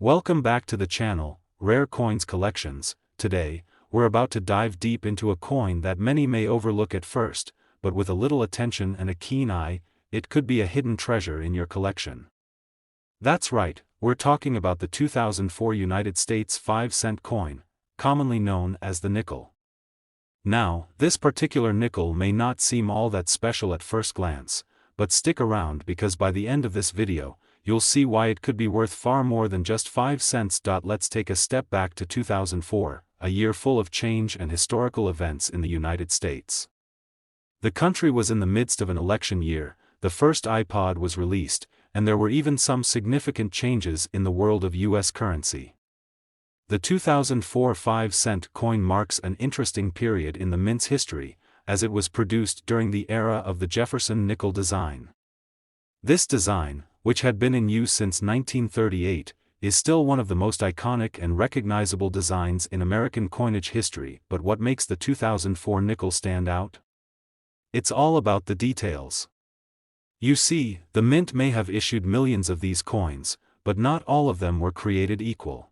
Welcome back to the channel, Rare Coins Collections. Today, we're about to dive deep into a coin that many may overlook at first, but with a little attention and a keen eye, it could be a hidden treasure in your collection. That's right, we're talking about the 2004 United States 5-cent coin, commonly known as the nickel. Now, this particular nickel may not seem all that special at first glance, but stick around because by the end of this video, you'll see why it could be worth far more than just 5 cents. Let's take a step back to 2004, a year full of change and historical events in the United States. The country was in the midst of an election year, the first iPod was released, and there were even some significant changes in the world of U.S. currency. The 2004 5-cent coin marks an interesting period in the mint's history, as it was produced during the era of the Jefferson Nickel design. This design, which had been in use since 1938, is still one of the most iconic and recognizable designs in American coinage history. But what makes the 2004 nickel stand out? It's all about the details. You see, the mint may have issued millions of these coins, but not all of them were created equal.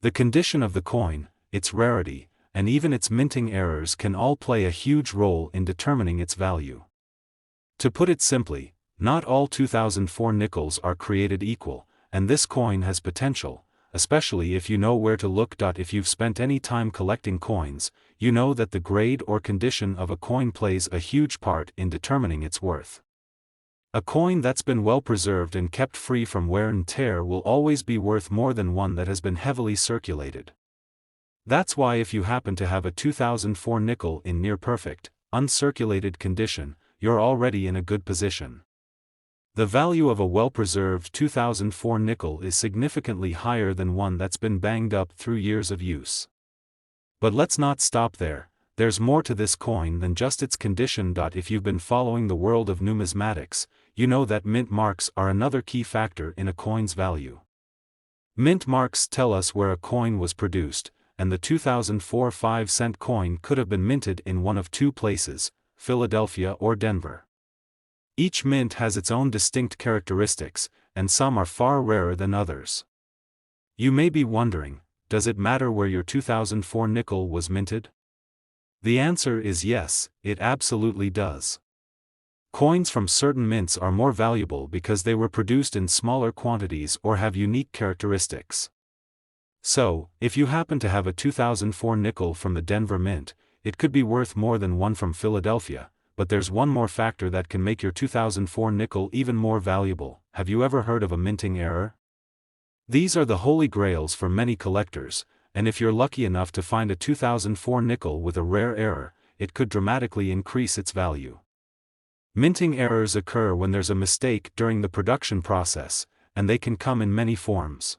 The condition of the coin, its rarity, and even its minting errors can all play a huge role in determining its value. To put it simply, not all 2004 nickels are created equal, and this coin has potential, especially if you know where to look. If you've spent any time collecting coins, you know that the grade or condition of a coin plays a huge part in determining its worth. A coin that's been well preserved and kept free from wear and tear will always be worth more than one that has been heavily circulated. That's why if you happen to have a 2004 nickel in near-perfect, uncirculated condition, you're already in a good position. The value of a well-preserved 2004 nickel is significantly higher than one that's been banged up through years of use. But let's not stop there, there's more to this coin than just its condition. If you've been following the world of numismatics, you know that mint marks are another key factor in a coin's value. Mint marks tell us where a coin was produced, and the 2004 5-cent coin could have been minted in one of two places, Philadelphia or Denver. Each mint has its own distinct characteristics, and some are far rarer than others. You may be wondering, does it matter where your 2004 nickel was minted? The answer is yes, it absolutely does. Coins from certain mints are more valuable because they were produced in smaller quantities or have unique characteristics. So, if you happen to have a 2004 nickel from the Denver Mint, it could be worth more than one from Philadelphia. But there's one more factor that can make your 2004 nickel even more valuable. Have you ever heard of a minting error? These are the holy grails for many collectors, and if you're lucky enough to find a 2004 nickel with a rare error, it could dramatically increase its value. Minting errors occur when there's a mistake during the production process, and they can come in many forms.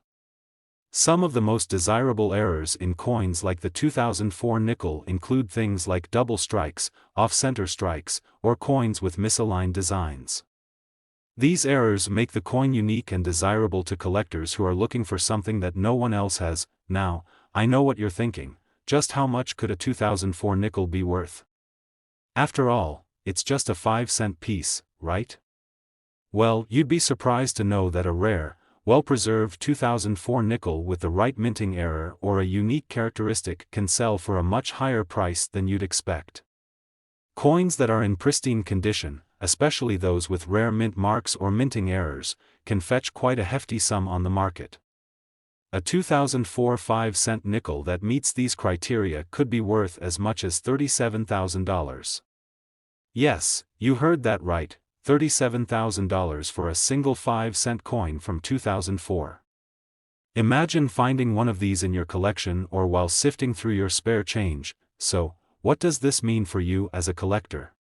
Some of the most desirable errors in coins like the 2004 nickel include things like double strikes, off-center strikes, or coins with misaligned designs. These errors make the coin unique and desirable to collectors who are looking for something that no one else has. Now, I know what you're thinking, just how much could a 2004 nickel be worth? After all, it's just a 5-cent piece, right? Well, you'd be surprised to know that a rare, well-preserved 2004 nickel with the right minting error or a unique characteristic can sell for a much higher price than you'd expect. Coins that are in pristine condition, especially those with rare mint marks or minting errors, can fetch quite a hefty sum on the market. A 2004 5-cent nickel that meets these criteria could be worth as much as $37,000. Yes, you heard that right. $37,000 for a single 5-cent coin from 2004. Imagine finding one of these in your collection or while sifting through your spare change. So, what does this mean for you as a collector?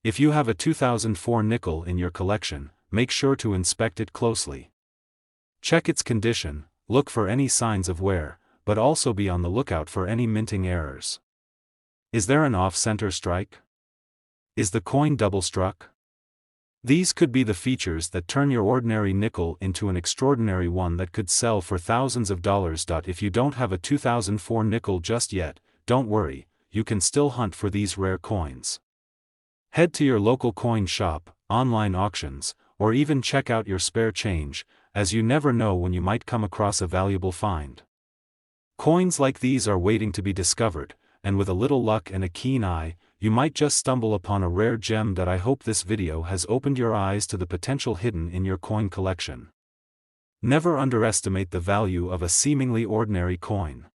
If you have a 2004 nickel in your collection, make sure to inspect it closely. Check its condition, look for any signs of wear, but also be on the lookout for any minting errors. Is there an off-center strike? Is the coin double-struck? These could be the features that turn your ordinary nickel into an extraordinary one that could sell for thousands of dollars. If you don't have a 2004 nickel just yet, don't worry, you can still hunt for these rare coins. Head to your local coin shop, online auctions, or even check out your spare change, as you never know when you might come across a valuable find. Coins like these are waiting to be discovered, and with a little luck and a keen eye, you might just stumble upon a rare gem. I hope this video has opened your eyes to the potential hidden in your coin collection. Never underestimate the value of a seemingly ordinary coin.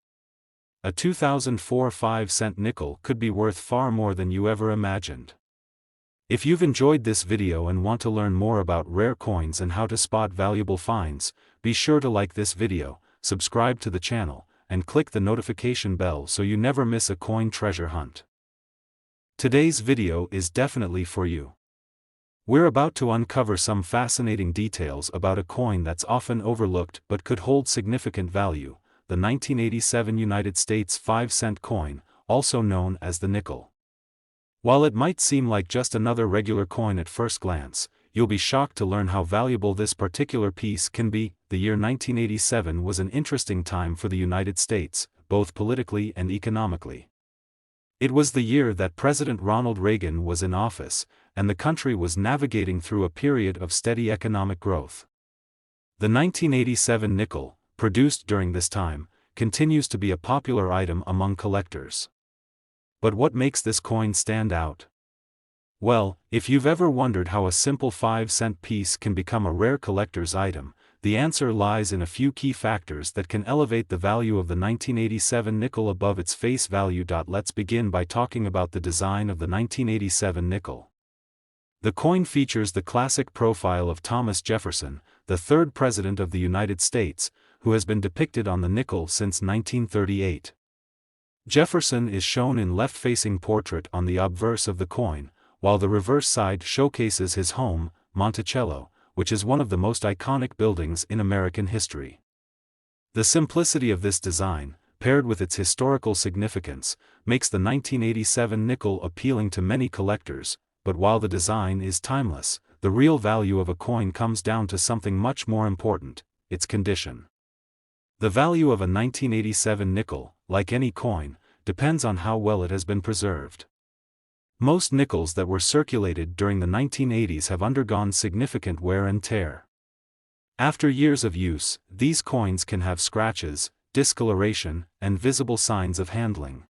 A 2004 5-cent nickel could be worth far more than you ever imagined. If you've enjoyed this video and want to learn more about rare coins and how to spot valuable finds, be sure to like this video, subscribe to the channel, and click the notification bell so you never miss a coin treasure hunt. Today's video is definitely for you. We're about to uncover some fascinating details about a coin that's often overlooked but could hold significant value, the 1987 United States 5-cent coin, also known as the nickel. While it might seem like just another regular coin at first glance, you'll be shocked to learn how valuable this particular piece can be. The year 1987 was an interesting time for the United States, both politically and economically. It was the year that President Ronald Reagan was in office, and the country was navigating through a period of steady economic growth. The 1987 nickel, produced during this time, continues to be a popular item among collectors. But what makes this coin stand out? Well, if you've ever wondered how a simple 5-cent piece can become a rare collector's item, the answer lies in a few key factors that can elevate the value of the 1987 nickel above its face value. Let's begin by talking about the design of the 1987 nickel. The coin features the classic profile of Thomas Jefferson, the third President of the United States, who has been depicted on the nickel since 1938. Jefferson is shown in left-facing portrait on the obverse of the coin, while the reverse side showcases his home, Monticello, which is one of the most iconic buildings in American history. The simplicity of this design, paired with its historical significance, makes the 1987 nickel appealing to many collectors, but while the design is timeless, the real value of a coin comes down to something much more important: its condition. The value of a 1987 nickel, like any coin, depends on how well it has been preserved. Most nickels that were circulated during the 1980s have undergone significant wear and tear. After years of use, these coins can have scratches, discoloration, and visible signs of handling.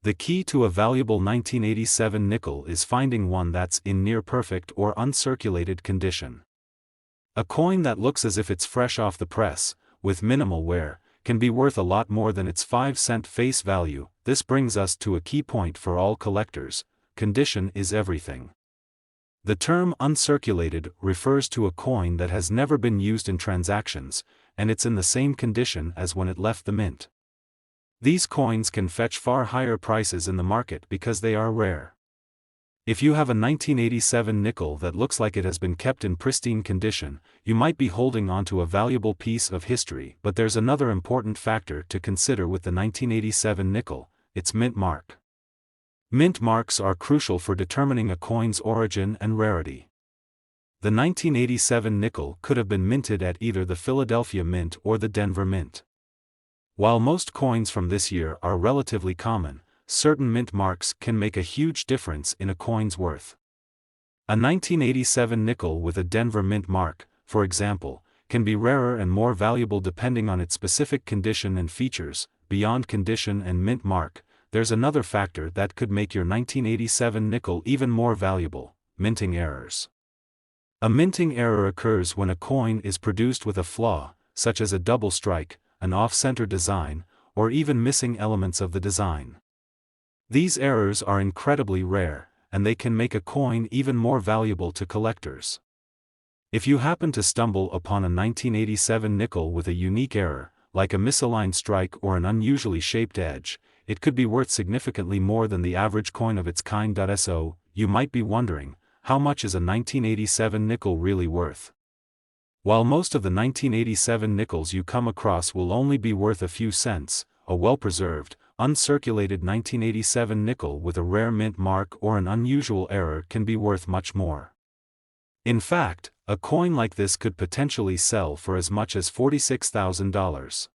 The key to a valuable 1987 nickel is finding one that's in near-perfect or uncirculated condition. A coin that looks as if it's fresh off the press, with minimal wear, can be worth a lot more than its 5-cent face value. This brings us to a key point for all collectors: condition is everything. The term uncirculated refers to a coin that has never been used in transactions, and it's in the same condition as when it left the mint. These coins can fetch far higher prices in the market because they are rare. If you have a 1987 nickel that looks like it has been kept in pristine condition, you might be holding onto a valuable piece of history. But there's another important factor to consider with the 1987 nickel: its mint mark. Mint marks are crucial for determining a coin's origin and rarity. The 1987 nickel could have been minted at either the Philadelphia Mint or the Denver Mint. While most coins from this year are relatively common, certain mint marks can make a huge difference in a coin's worth. A 1987 nickel with a Denver Mint mark, for example, can be rarer and more valuable depending on its specific condition and features. Beyond condition and mint mark, there's another factor that could make your 1987 nickel even more valuable: minting errors. A minting error occurs when a coin is produced with a flaw, such as a double strike, an off-center design, or even missing elements of the design. These errors are incredibly rare, and they can make a coin even more valuable to collectors. If you happen to stumble upon a 1987 nickel with a unique error, like a misaligned strike or an unusually shaped edge, it could be worth significantly more than the average coin of its kind. So, you might be wondering, how much is a 1987 nickel really worth? While most of the 1987 nickels you come across will only be worth a few cents, a well-preserved, uncirculated 1987 nickel with a rare mint mark or an unusual error can be worth much more. In fact, a coin like this could potentially sell for as much as $46,000.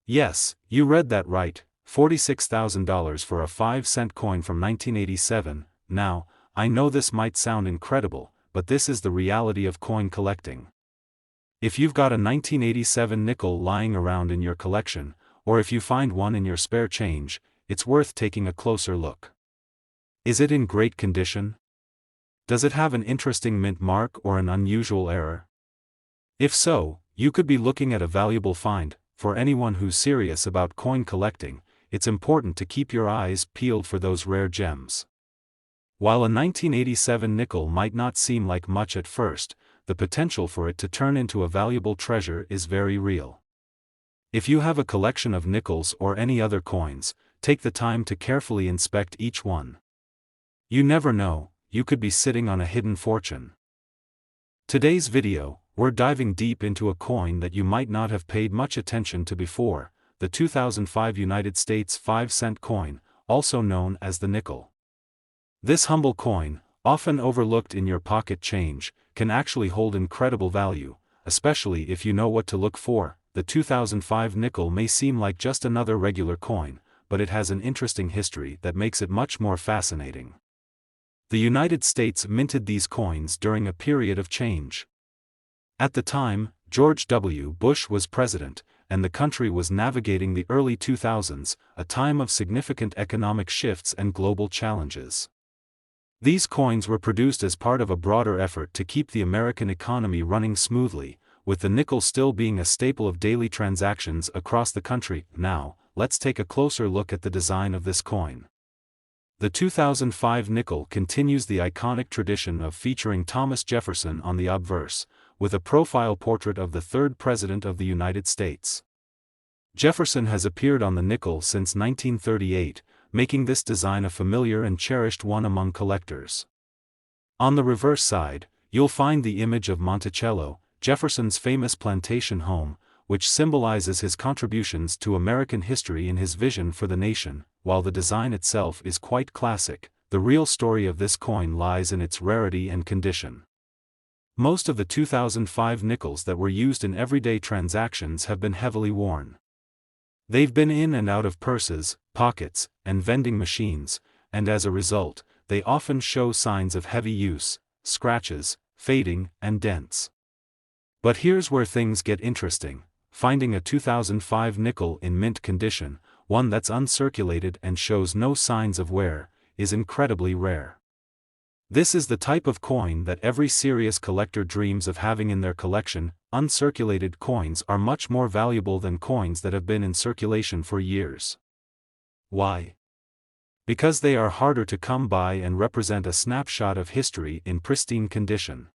Yes, you read that right, $46,000 for a 5-cent coin from 1987. Now, I know this might sound incredible, but this is the reality of coin collecting. If you've got a 1987 nickel lying around in your collection, or if you find one in your spare change, it's worth taking a closer look. Is it in great condition? Does it have an interesting mint mark or an unusual error? If so, you could be looking at a valuable find. For anyone who's serious about coin collecting, it's important to keep your eyes peeled for those rare gems. While a 1987 nickel might not seem like much at first, the potential for it to turn into a valuable treasure is very real. If you have a collection of nickels or any other coins, take the time to carefully inspect each one. You never know, you could be sitting on a hidden fortune. Today's video, we're diving deep into a coin that you might not have paid much attention to before, the 2005 United States 5-cent coin, also known as the nickel. This humble coin, often overlooked in your pocket change, can actually hold incredible value, especially if you know what to look for. The 2005 nickel may seem like just another regular coin, but it has an interesting history that makes it much more fascinating. The United States minted these coins during a period of change. At the time, George W. Bush was president, and the country was navigating the early 2000s, a time of significant economic shifts and global challenges. These coins were produced as part of a broader effort to keep the American economy running smoothly, with the nickel still being a staple of daily transactions across the country. Now, let's take a closer look at the design of this coin. The 2005 nickel continues the iconic tradition of featuring Thomas Jefferson on the obverse, with a profile portrait of the third President of the United States. Jefferson has appeared on the nickel since 1938, making this design a familiar and cherished one among collectors. On the reverse side, you'll find the image of Monticello, Jefferson's famous plantation home, which symbolizes his contributions to American history in his vision for the nation. While the design itself is quite classic, the real story of this coin lies in its rarity and condition. Most of the 2005 nickels that were used in everyday transactions have been heavily worn. They've been in and out of purses, pockets, and vending machines, and as a result, they often show signs of heavy use, scratches, fading, and dents. But here's where things get interesting. Finding a 2005 nickel in mint condition, one that's uncirculated and shows no signs of wear, is incredibly rare. This is the type of coin that every serious collector dreams of having in their collection. Uncirculated coins are much more valuable than coins that have been in circulation for years. Why? Because they are harder to come by and represent a snapshot of history in pristine condition.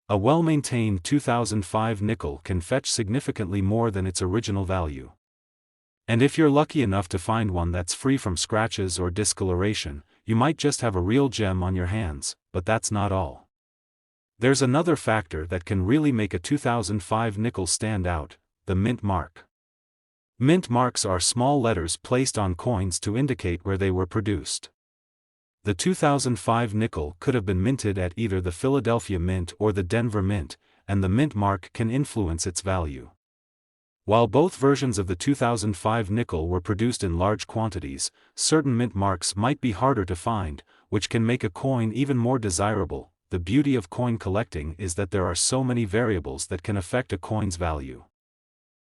A well-maintained 2005 nickel can fetch significantly more than its original value. And if you're lucky enough to find one that's free from scratches or discoloration, you might just have a real gem on your hands. But that's not all. There's another factor that can really make a 2005 nickel stand out: the mint mark. Mint marks are small letters placed on coins to indicate where they were produced. The 2005 nickel could have been minted at either the Philadelphia Mint or the Denver Mint, and the mint mark can influence its value. While both versions of the 2005 nickel were produced in large quantities, certain mint marks might be harder to find, which can make a coin even more desirable. The beauty of coin collecting is that there are so many variables that can affect a coin's value.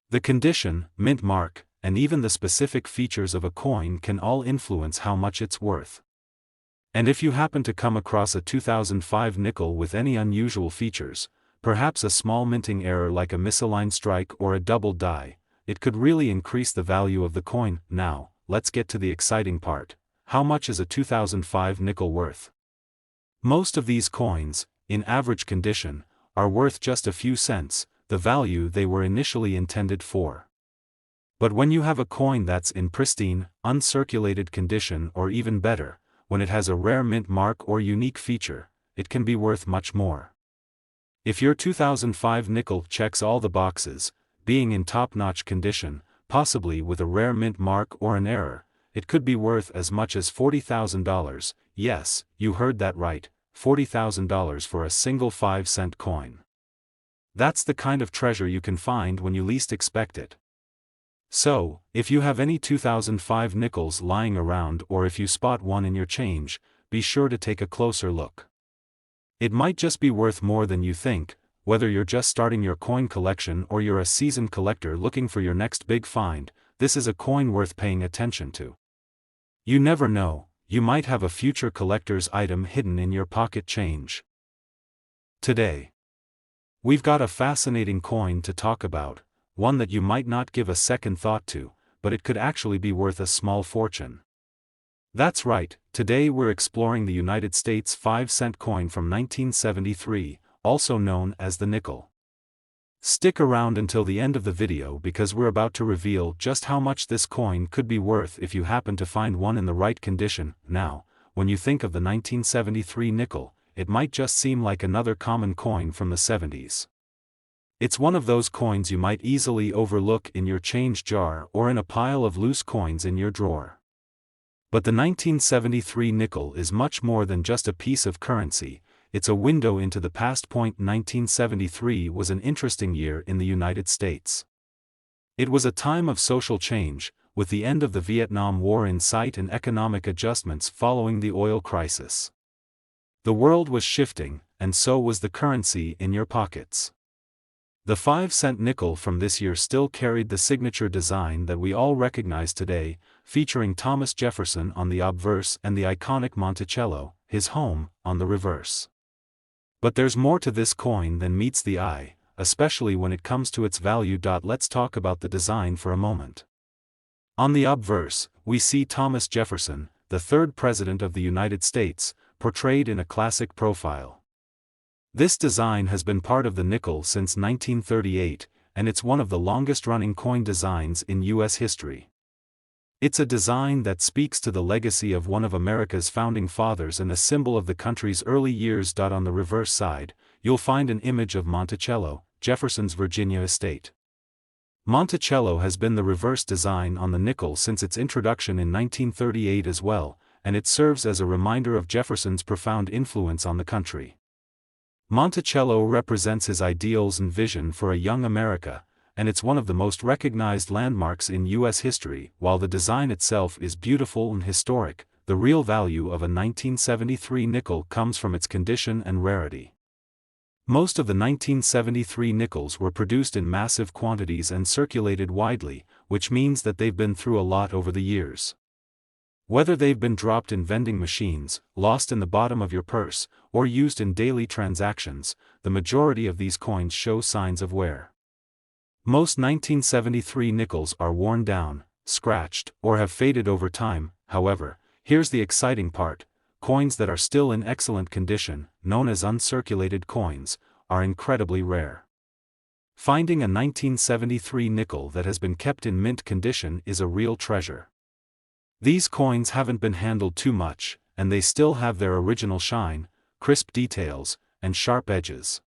The condition, mint mark, and even the specific features of a coin can all influence how much it's worth. And if you happen to come across a 2005 nickel with any unusual features, perhaps a small minting error like a misaligned strike or a double die, it could really increase the value of the coin. Now, let's get to the exciting part. How much is a 2005 nickel worth? Most of these coins, in average condition, are worth just a few cents, the value they were initially intended for. But when you have a coin that's in pristine, uncirculated condition, or even better, when it has a rare mint mark or unique feature, it can be worth much more. If your 2005 nickel checks all the boxes, being in top-notch condition, possibly with a rare mint mark or an error, it could be worth as much as $40,000. Yes, you heard that right, $40,000 for a single 5-cent coin. That's the kind of treasure you can find when you least expect it. So, if you have any 2005 nickels lying around, or if you spot one in your change, be sure to take a closer look. It might just be worth more than you think. Whether you're just starting your coin collection or you're a seasoned collector looking for your next big find, this is a coin worth paying attention to. You never know, you might have a future collector's item hidden in your pocket change. Today, we've got a fascinating coin to talk about, one that you might not give a second thought to, but it could actually be worth a small fortune. That's right, today we're exploring the United States 5-cent coin from 1973, also known as the nickel. Stick around until the end of the video because we're about to reveal just how much this coin could be worth if you happen to find one in the right condition. Now, when you think of the 1973 nickel, it might just seem like another common coin from the 70s. It's one of those coins you might easily overlook in your change jar or in a pile of loose coins in your drawer. But the 1973 nickel is much more than just a piece of currency. It's a window into the past. 1973 was an interesting year in the United States. It was a time of social change, with the end of the Vietnam War in sight and economic adjustments following the oil crisis. The world was shifting, and so was the currency in your pockets. The 5-cent nickel from this year still carried the signature design that we all recognize today, featuring Thomas Jefferson on the obverse and the iconic Monticello, his home, on the reverse. But there's more to this coin than meets the eye, especially when it comes to its value. Let's talk about the design for a moment. On the obverse, we see Thomas Jefferson, the third President of the United States, portrayed in a classic profile. This design has been part of the nickel since 1938, and it's one of the longest-running coin designs in U.S. history. It's a design that speaks to the legacy of one of America's founding fathers and a symbol of the country's early years. On the reverse side, you'll find an image of Monticello, Jefferson's Virginia estate. Monticello has been the reverse design on the nickel since its introduction in 1938 as well, and it serves as a reminder of Jefferson's profound influence on the country. Monticello represents his ideals and vision for a young America, and it's one of the most recognized landmarks in U.S. history. While the design itself is beautiful and historic, the real value of a 1973 nickel comes from its condition and rarity. Most of the 1973 nickels were produced in massive quantities and circulated widely, which means that they've been through a lot over the years. Whether they've been dropped in vending machines, lost in the bottom of your purse, or used in daily transactions, the majority of these coins show signs of wear. Most 1973 nickels are worn down, scratched, or have faded over time. However, here's the exciting part: coins that are still in excellent condition, known as uncirculated coins, are incredibly rare. Finding a 1973 nickel that has been kept in mint condition is a real treasure. These coins haven't been handled too much, and they still have their original shine, crisp details, and sharp edges.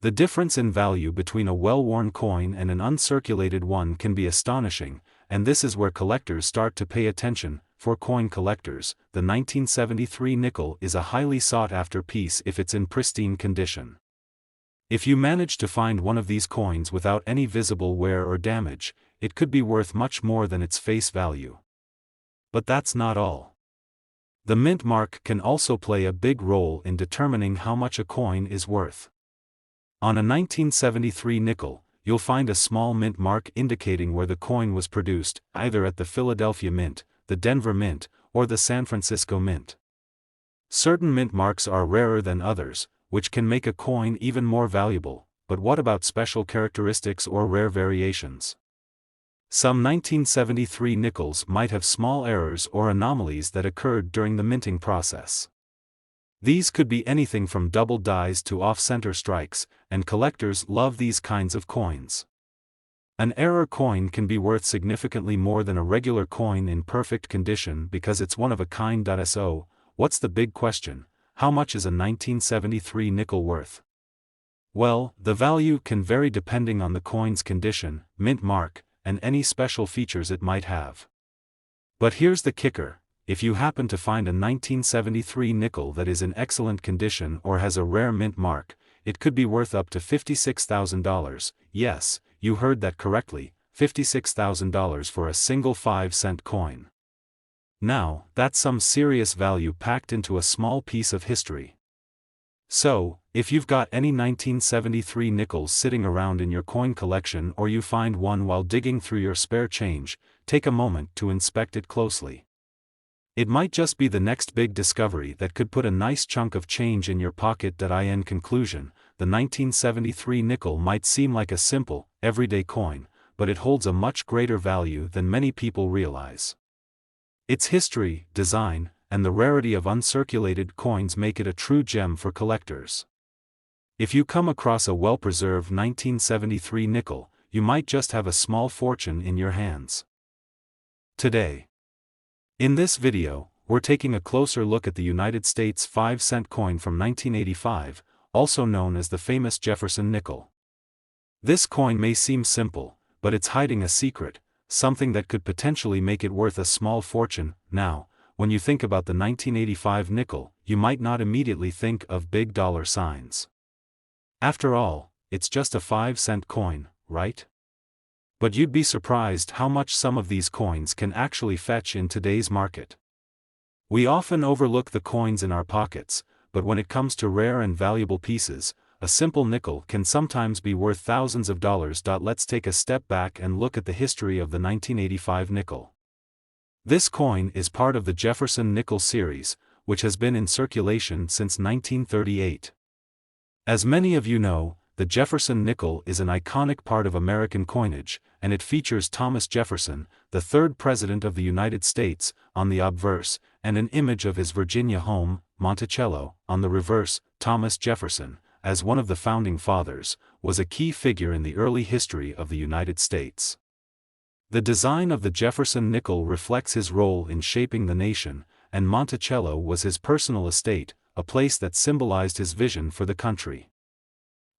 The difference in value between a well-worn coin and an uncirculated one can be astonishing, and this is where collectors start to pay attention. For coin collectors, the 1973 nickel is a highly sought-after piece if it's in pristine condition. If you manage to find one of these coins without any visible wear or damage, it could be worth much more than its face value. But that's not all. The mint mark can also play a big role in determining how much a coin is worth. On a 1973 nickel, you'll find a small mint mark indicating where the coin was produced, either at the Philadelphia Mint, the Denver Mint, or the San Francisco Mint. Certain mint marks are rarer than others, which can make a coin even more valuable, but what about special characteristics or rare variations? Some 1973 nickels might have small errors or anomalies that occurred during the minting process. These could be anything from double dies to off-center strikes, and collectors love these kinds of coins. An error coin can be worth significantly more than a regular coin in perfect condition because it's one of a kind. So, what's the big question? How much is a 1973 nickel worth? Well, the value can vary depending on the coin's condition, mint mark, and any special features it might have. But here's the kicker: if you happen to find a 1973 nickel that is in excellent condition or has a rare mint mark, it could be worth up to $56,000, yes, you heard that correctly, $56,000 for a single 5-cent coin. Now, that's some serious value packed into a small piece of history. So, if you've got any 1973 nickels sitting around in your coin collection or you find one while digging through your spare change, take a moment to inspect it closely. It might just be the next big discovery that could put a nice chunk of change in your pocket. In conclusion, the 1973 nickel might seem like a simple, everyday coin, but it holds a much greater value than many people realize. Its history, design, and the rarity of uncirculated coins make it a true gem for collectors. If you come across a well-preserved 1973 nickel, you might just have a small fortune in your hands. Today. In this video, we're taking a closer look at the United States 5-cent coin from 1985, also known as the famous Jefferson Nickel. This coin may seem simple, but it's hiding a secret, something that could potentially make it worth a small fortune. Now, when you think about the 1985 nickel, you might not immediately think of big dollar signs. After all, it's just a 5-cent coin, right? But you'd be surprised how much some of these coins can actually fetch in today's market. We often overlook the coins in our pockets, but when it comes to rare and valuable pieces, a simple nickel can sometimes be worth thousands of dollars. Let's take a step back and look at the history of the 1985 nickel. This coin is part of the Jefferson Nickel series, which has been in circulation since 1938. As many of you know, the Jefferson Nickel is an iconic part of American coinage, and it features Thomas Jefferson, the third President of the United States, on the obverse, and an image of his Virginia home, Monticello, on the reverse. Thomas Jefferson, as one of the founding fathers, was a key figure in the early history of the United States. The design of the Jefferson Nickel reflects his role in shaping the nation, and Monticello was his personal estate, a place that symbolized his vision for the country.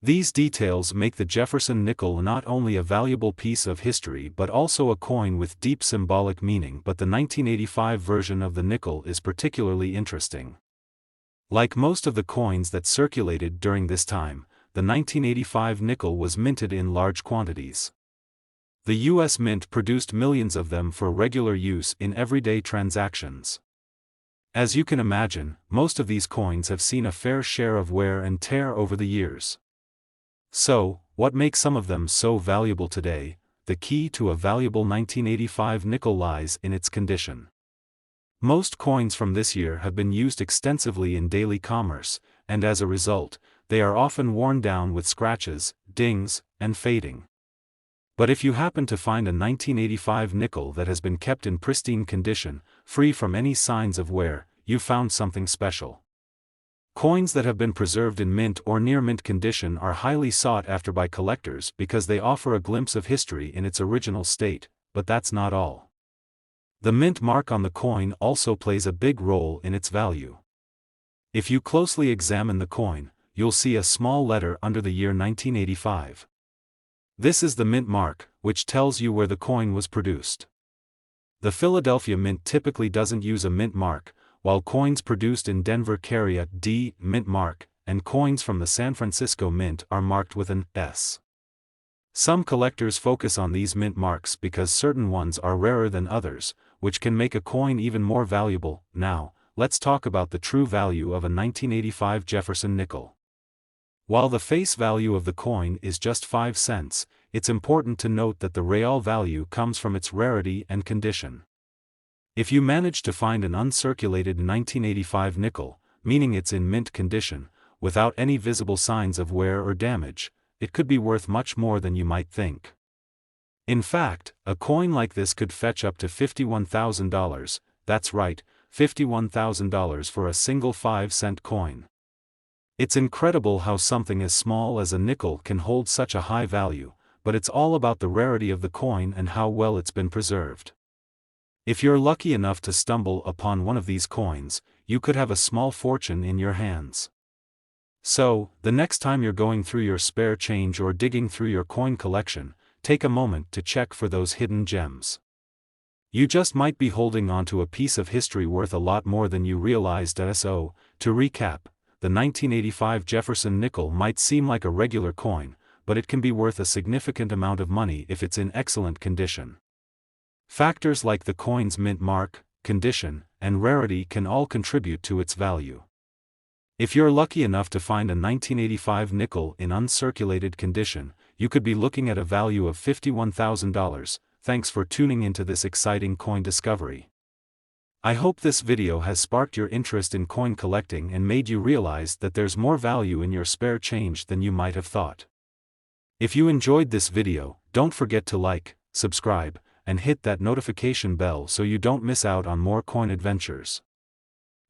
These details make the Jefferson Nickel not only a valuable piece of history but also a coin with deep symbolic meaning. But the 1985 version of the nickel is particularly interesting. Like most of the coins that circulated during this time, the 1985 nickel was minted in large quantities. The U.S. Mint produced millions of them for regular use in everyday transactions. As you can imagine, most of these coins have seen a fair share of wear and tear over the years. So, what makes some of them so valuable today? The key to a valuable 1985 nickel lies in its condition. Most coins from this year have been used extensively in daily commerce, and as a result, they are often worn down with scratches, dings, and fading. But if you happen to find a 1985 nickel that has been kept in pristine condition, free from any signs of wear, you've found something special. Coins that have been preserved in mint or near mint condition are highly sought after by collectors because they offer a glimpse of history in its original state, but that's not all. The mint mark on the coin also plays a big role in its value. If you closely examine the coin, you'll see a small letter under the year 1985. This is the mint mark, which tells you where the coin was produced. The Philadelphia Mint typically doesn't use a mint mark, while coins produced in Denver carry a D mint mark, and coins from the San Francisco Mint are marked with an S. Some collectors focus on these mint marks because certain ones are rarer than others, which can make a coin even more valuable. Now, let's talk about the true value of a 1985 Jefferson nickel. While the face value of the coin is just 5 cents, it's important to note that the real value comes from its rarity and condition. If you manage to find an uncirculated 1985 nickel, meaning it's in mint condition, without any visible signs of wear or damage, it could be worth much more than you might think. In fact, a coin like this could fetch up to $51,000, that's right, $51,000 for a single 5-cent coin. It's incredible how something as small as a nickel can hold such a high value, but it's all about the rarity of the coin and how well it's been preserved. If you're lucky enough to stumble upon one of these coins, you could have a small fortune in your hands. So, the next time you're going through your spare change or digging through your coin collection, take a moment to check for those hidden gems. You just might be holding onto a piece of history worth a lot more than you realized. So, to recap, the 1985 Jefferson Nickel might seem like a regular coin, but it can be worth a significant amount of money if it's in excellent condition. Factors like the coin's mint mark, condition, and rarity can all contribute to its value. If you're lucky enough to find a 1985 nickel in uncirculated condition, you could be looking at a value of $51,000. Thanks for tuning into this exciting coin discovery. I hope this video has sparked your interest in coin collecting and made you realize that there's more value in your spare change than you might have thought. If you enjoyed this video, don't forget to like, subscribe, and hit that notification bell so you don't miss out on more coin adventures.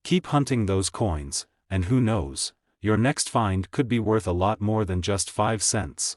Keep hunting those coins, and who knows, your next find could be worth a lot more than just 5 cents.